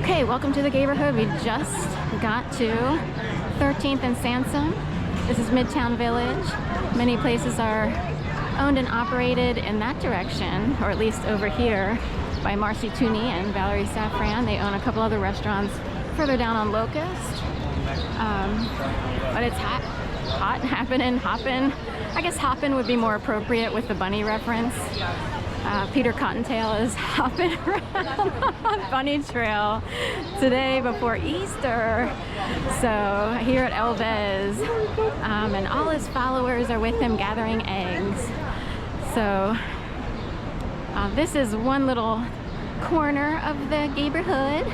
Okay, welcome to the Gayborhood. We just got to 13th and Sansom. This is Midtown Village. Many places are owned and operated in that direction, or at least over here, by Marcy Tooney and Valerie Safran. They own a couple other restaurants further down on Locust. But it's hot, happening, hopping. I guess hopping would be more appropriate with the bunny reference. Peter Cottontail is hopping around on Bunny Trail today before Easter. So here at Elvez, and all his followers are with him gathering eggs. So this is one little corner of the Gayborhood.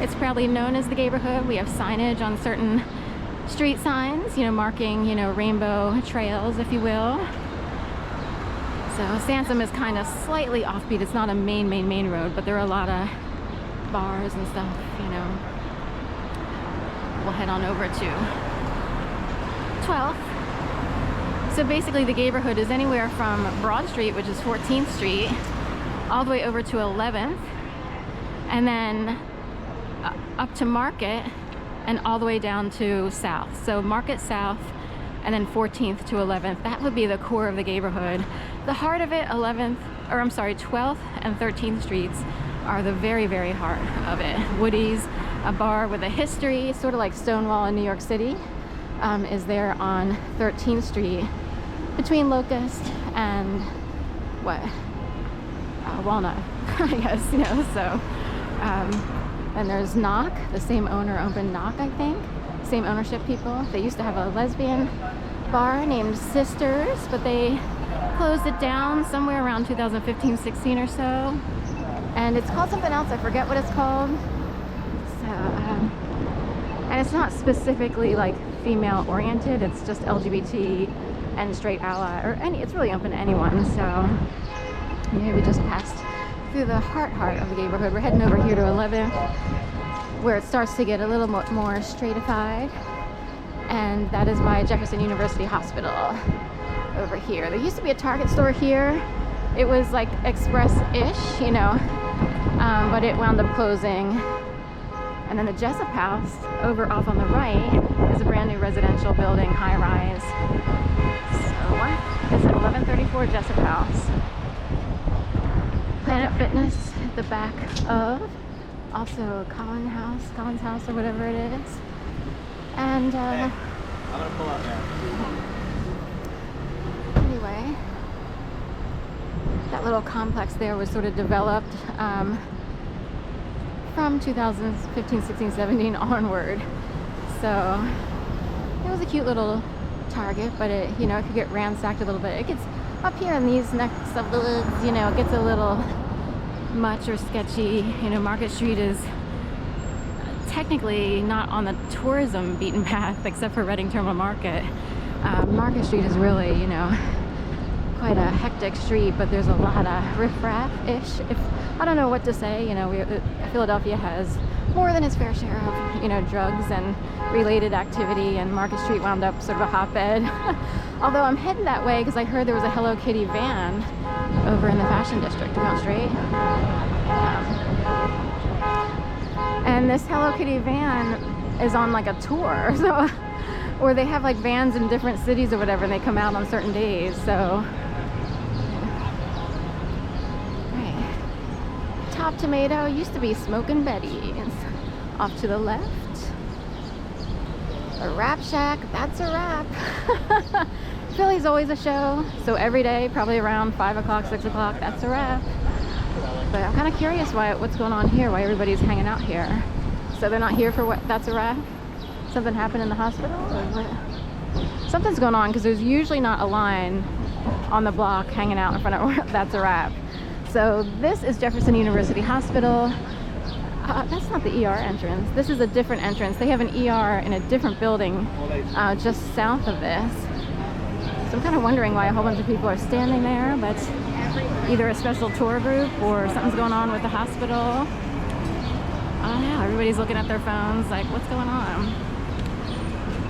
It's probably known as the Gayborhood. We have signage on certain street signs, marking, rainbow trails, if you will. So Sansom is kind of slightly offbeat. It's not a main road, but there are a lot of bars and stuff, We'll head on over to 12th. So basically the Gayborhood is anywhere from Broad Street, which is 14th Street, all the way over to 11th, and then up to Market, and all the way down to South. So Market South, and then 14th to 11th. That would be the core of the Gayborhood. The heart of it, 12th and 13th Streets are the very heart of it. Woody's, a bar with a history, sort of like Stonewall in New York City, is there on 13th Street between Locust and Walnut, I guess, so. And there's Knock, the same owner opened Knock, I think. Same ownership people. They used to have a lesbian bar named Sisters, but they closed it down somewhere around 2015-16 or so. And it's called something else. I forget what it's called. So, and it's not specifically like female oriented. It's just LGBT and straight ally, or it's really open to anyone. So we just passed through the heart of the Gayborhood. We're heading over here to 11th, where it starts to get a little more straightified, and that is by Jefferson University Hospital over here. There used to be a Target store here. It was like express-ish, but it wound up closing. And then the Jessup House over off on the right is a brand new residential building, high rise. So is it 1134 Jessup House? Planet Fitness at the back of, also Collins House or whatever it is. And I'm gonna pull up now. Anyway, that little complex there was sort of developed from 2015, 16, 17 onward. So it was a cute little Target, but it could get ransacked a little bit. It gets up here in these necks of the woods, it gets a little much or sketchy. Market Street is technically not on the tourism beaten path except for Reading Terminal Market. Market Street is really, quite a hectic street, but there's a lot of riffraff-ish. I don't know what to say, Philadelphia has more than its fair share of, drugs and related activity, and Market Street wound up sort of a hotbed. Although I'm heading that way because I heard there was a Hello Kitty van over in the Fashion District down straight. And this Hello Kitty van is on like a tour, so, or they have like vans in different cities or whatever, and they come out on certain days, so. Right. Top Tomato used to be Smokin' Betty's. Off to the left. A Rap Shack, that's a wrap. Philly's always a show, so every day, probably around 5 o'clock, 6 o'clock, that's a wrap. But I'm kind of curious what's going on here, why everybody's hanging out here. So they're not here for what, that's a wrap? Something happened in the hospital? Or what? Something's going on, because there's usually not a line on the block hanging out in front of that's a wrap. So this is Jefferson University Hospital. That's not the ER entrance. This is a different entrance. They have an ER in a different building just south of this. So I'm kind of wondering why a whole bunch of people are standing there, but either a special tour group or something's going on with the hospital. I don't know. Everybody's looking at their phones like, what's going on?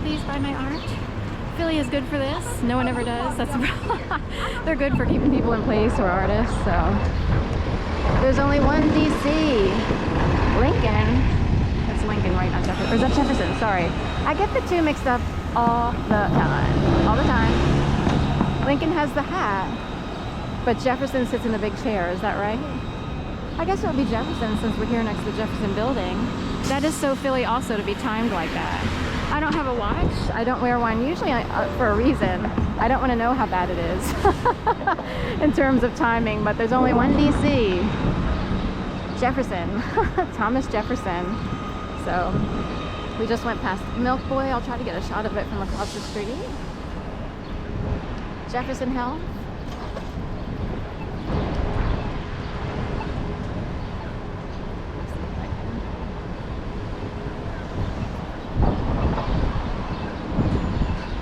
Please buy my art. Philly is good for this. No one ever does. That's the problem. They're good for keeping people in place or artists, so. There's only one DC. Lincoln. right, not Jefferson. Or is that Jefferson? Sorry. I get the two mixed up all the time. All the time. Lincoln has the hat, but Jefferson sits in the big chair. Is that right? I guess it would be Jefferson since we're here next to the Jefferson building. That is so Philly also to be timed like that. I don't have a watch. I don't wear one usually for a reason. I don't want to know how bad it is in terms of timing, but there's only one DC. Jefferson. Thomas Jefferson. So we just went past Milk Boy. I'll try to get a shot of it from across the street. Jefferson Health.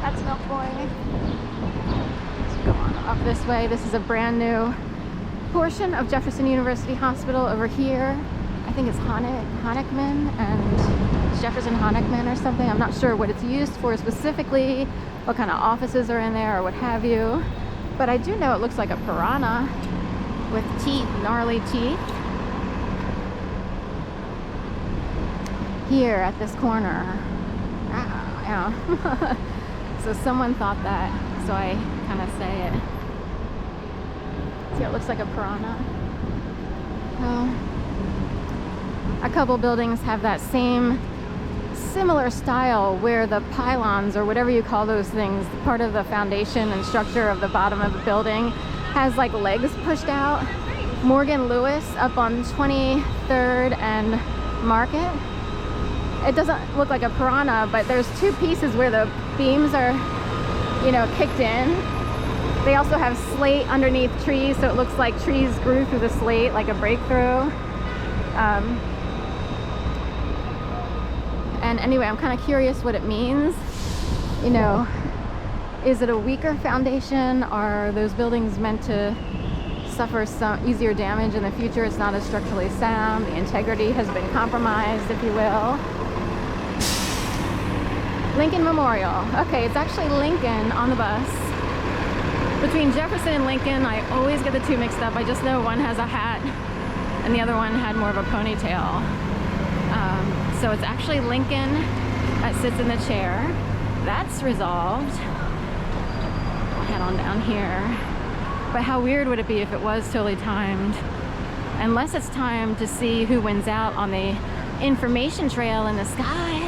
That's Milk Boy. Let's go on up this way. This is a brand new portion of Jefferson University Hospital over here. I think it's Honickman and Jefferson Honickman or something. I'm not sure what it's used for specifically, what kind of offices are in there or what have you. But I do know it looks like a piranha with teeth, gnarly teeth. Here at this corner. Yeah. So someone thought that, so I kind of say it. See, it looks like a piranha. Well, a couple buildings have that same similar style where the pylons or whatever you call those things, part of the foundation and structure of the bottom of the building has like legs pushed out. Morgan Lewis up on 23rd and Market. It doesn't look like a piranha, but there's two pieces where the beams are, you know, kicked in. They also have slate underneath trees, so it looks like trees grew through the slate, like a breakthrough. And anyway, I'm kind of curious what it means. You know, is it a weaker foundation? Are those buildings meant to suffer some easier damage in the future? It's not as structurally sound. The integrity has been compromised, if you will. Lincoln Memorial. Okay, it's actually Lincoln on the bus. Between Jefferson and Lincoln, I always get the two mixed up. I just know one has a hat and the other one had more of a ponytail. So it's actually Lincoln that sits in the chair. That's resolved. I'll head on down here. But how weird would it be if it was totally timed? Unless it's timed to see who wins out on the information trail in the sky.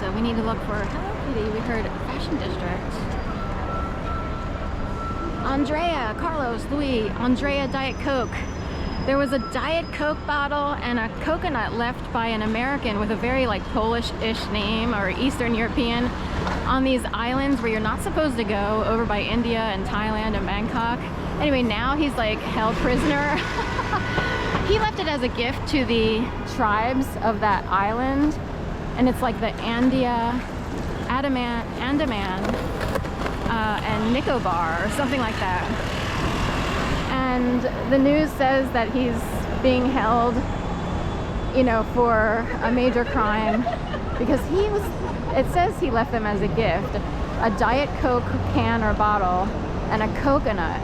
So we need to look for Hello Kitty. We heard Fashion District. Andrea, Carlos, Louis, Andrea Diet Coke. There was a Diet Coke bottle and a coconut left by an American with a very like Polish-ish name or Eastern European on these islands where you're not supposed to go, over by India and Thailand and Bangkok. Anyway, now he's like held prisoner. He left it as a gift to the tribes of that island, and it's like the Andaman and Nicobar or something like that. And the news says that he's being held, you know, for a major crime because it says he left them as a gift, a Diet Coke can or bottle and a coconut.